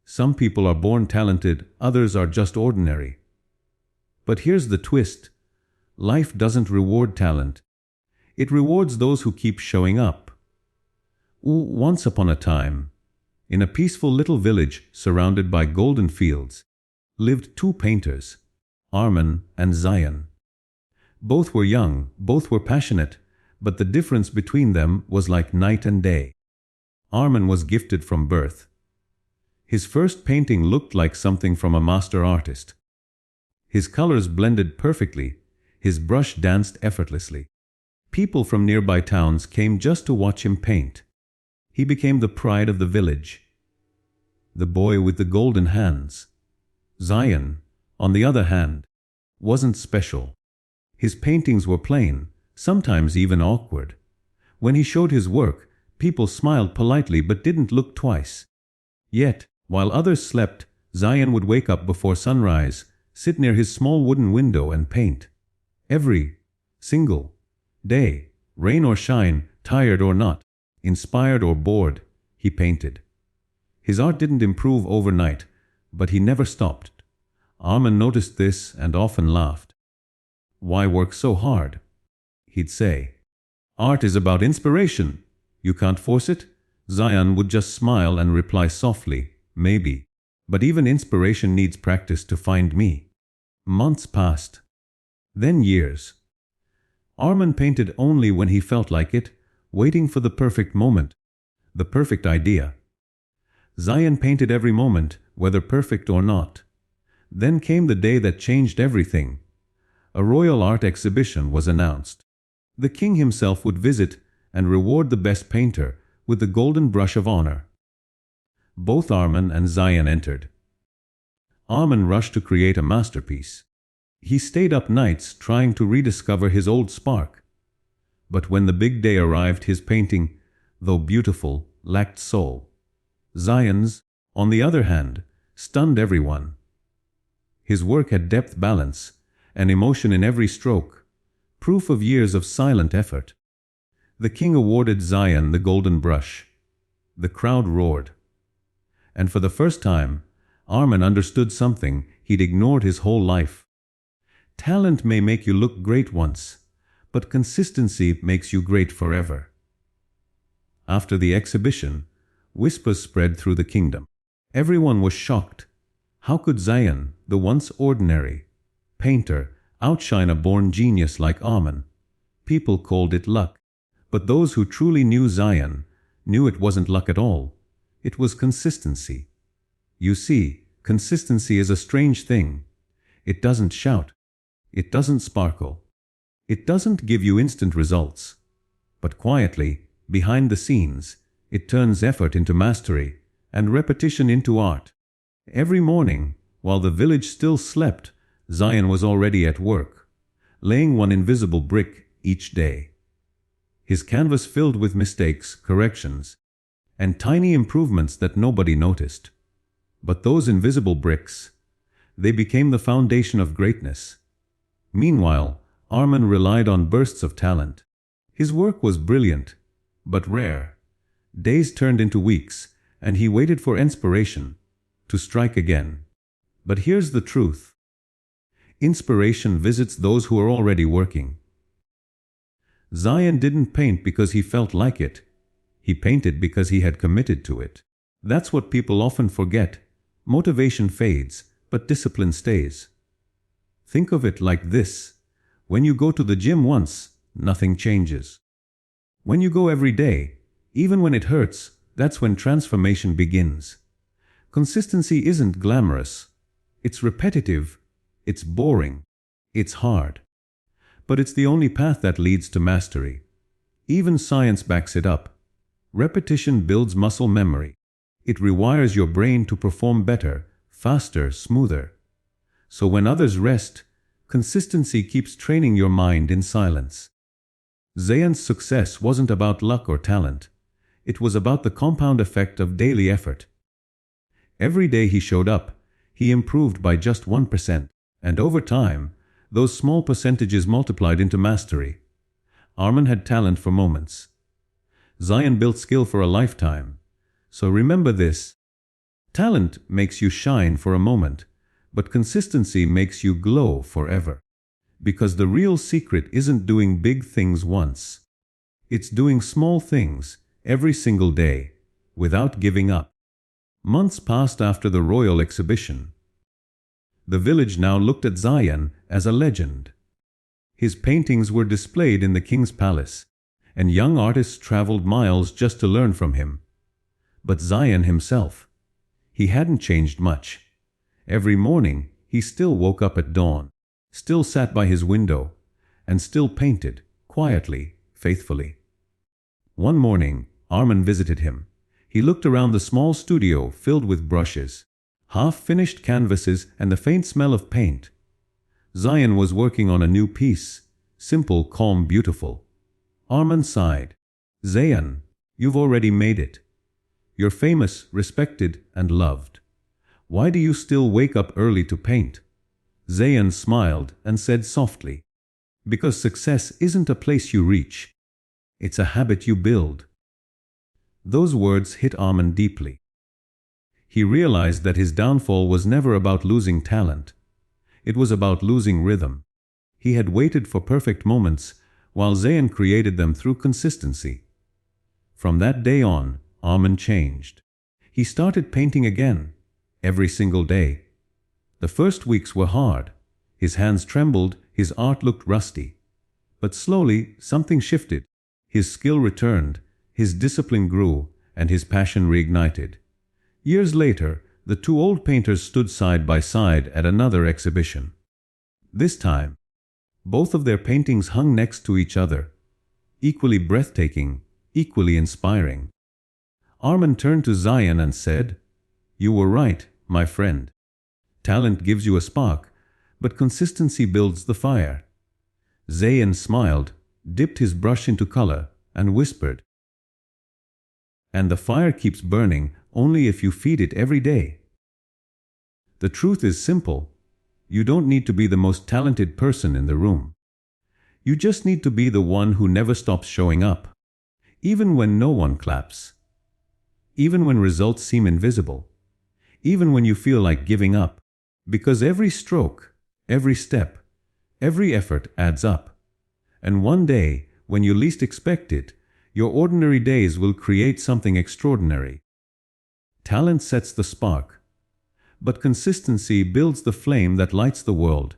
Some people are born talented, others are just ordinary. But here's the twist. Life doesn't reward talent. It rewards those who keep showing up. Once upon a time, in a peaceful little village surrounded by golden fields, lived two painters, Arman and Zayan. Both were young, both were passionate, but the difference between them was like night and day. Arman was gifted from birth. His first painting looked like something from a master artist. His colors blended perfectly, his brush danced effortlessly. People from nearby towns came just to watch him paint. He became the pride of the village. The boy with the golden hands. Zayan, on the other hand, wasn't special. His paintings were plain, sometimes even awkward. When he showed his work, people smiled politely but didn't look twice. Yet, while others slept, Zayan would wake up before sunrise, sit near his small wooden window and paint. Every single day, rain or shine, tired or not, inspired or bored, he painted. His art didn't improve overnight, but he never stopped. Arman noticed this and often laughed. "Why work so hard?" he'd say. "Art is about inspiration. You can't force it?" Zayan would just smile and reply softly, "Maybe. But even inspiration needs practice to find me." Months passed. Then years. Arman painted only when he felt like it, waiting for the perfect moment, the perfect idea. Zayan painted every moment, whether perfect or not. Then came the day that changed everything. A royal art exhibition was announced. The king himself would visit and reward the best painter with the golden brush of honor. Both Arman and Zayan entered. Arman rushed to create a masterpiece. He stayed up nights trying to rediscover his old spark. But when the big day arrived, his painting, though beautiful, lacked soul. Zayan's, on the other hand, stunned everyone. His work had depth, balance, and emotion in every stroke, proof of years of silent effort. The king awarded Zayan the golden brush. The crowd roared. And for the first time, Arman understood something he'd ignored his whole life. Talent may make you look great once, but consistency makes you great forever. After the exhibition, whispers spread through the kingdom. Everyone was shocked. How could Zayan, the once ordinary painter, outshine a born genius like Arman? People called it luck. But those who truly knew Zayan knew it wasn't luck at all. It was consistency. You see, consistency is a strange thing. It doesn't shout. It doesn't sparkle. It doesn't give you instant results. But quietly, behind the scenes, it turns effort into mastery and repetition into art. Every morning, while the village still slept, Zayan was already at work, laying one invisible brick each day. His canvas filled with mistakes, corrections, and tiny improvements that nobody noticed. But those invisible bricks, they became the foundation of greatness. Meanwhile, Arman relied on bursts of talent. His work was brilliant, but rare. Days turned into weeks, and he waited for inspiration to strike again. But here's the truth. Inspiration visits those who are already working. Zayan didn't paint because he felt like it. He painted because he had committed to it. That's what people often forget. Motivation fades, but discipline stays. Think of it like this. When you go to the gym once, nothing changes. When you go every day, even when it hurts, that's when transformation begins. Consistency isn't glamorous. It's repetitive. It's boring. It's hard. But it's the only path that leads to mastery. Even science backs it up. Repetition builds muscle memory. It rewires your brain to perform better, faster, smoother. So when others rest, consistency keeps training your mind in silence. Zayan's success wasn't about luck or talent. It was about the compound effect of daily effort. Every day he showed up, he improved by just 1%, and over time, those small percentages multiplied into mastery. Arman had talent for moments. Zayan built skill for a lifetime. So remember this. Talent makes you shine for a moment, but consistency makes you glow forever. Because the real secret isn't doing big things once. It's doing small things every single day, without giving up. Months passed after the royal exhibition. The village now looked at Zayan as a legend. His paintings were displayed in the king's palace, and young artists traveled miles just to learn from him. But Zayan himself, he hadn't changed much. Every morning, he still woke up at dawn, still sat by his window, and still painted, quietly, faithfully. One morning, Arman visited him. He looked around the small studio filled with brushes, half-finished canvases, and the faint smell of paint. Zayan was working on a new piece, simple, calm, beautiful. Arman sighed. "Zayan, you've already made it. You're famous, respected, and loved. Why do you still wake up early to paint?" Zayan smiled and said softly, "Because success isn't a place you reach. It's a habit you build." Those words hit Arman deeply. He realized that his downfall was never about losing talent. It was about losing rhythm. He had waited for perfect moments, while Zayan created them through consistency. From that day on, Arman changed. He started painting again, every single day. The first weeks were hard. His hands trembled, his art looked rusty. But slowly, something shifted. His skill returned, his discipline grew, and his passion reignited. Years later, the two old painters stood side by side at another exhibition. This time, both of their paintings hung next to each other, equally breathtaking, equally inspiring. Arman turned to Zayan and said, "You were right, my friend. Talent gives you a spark, but consistency builds the fire." Zayan smiled, dipped his brush into color, and whispered, "And the fire keeps burning only if you feed it every day." The truth is simple. You don't need to be the most talented person in the room. You just need to be the one who never stops showing up, even when no one claps, even when results seem invisible, even when you feel like giving up. Because every stroke, every step, every effort adds up. And one day, when you least expect it, your ordinary days will create something extraordinary. Talent sets the spark, but consistency builds the flame that lights the world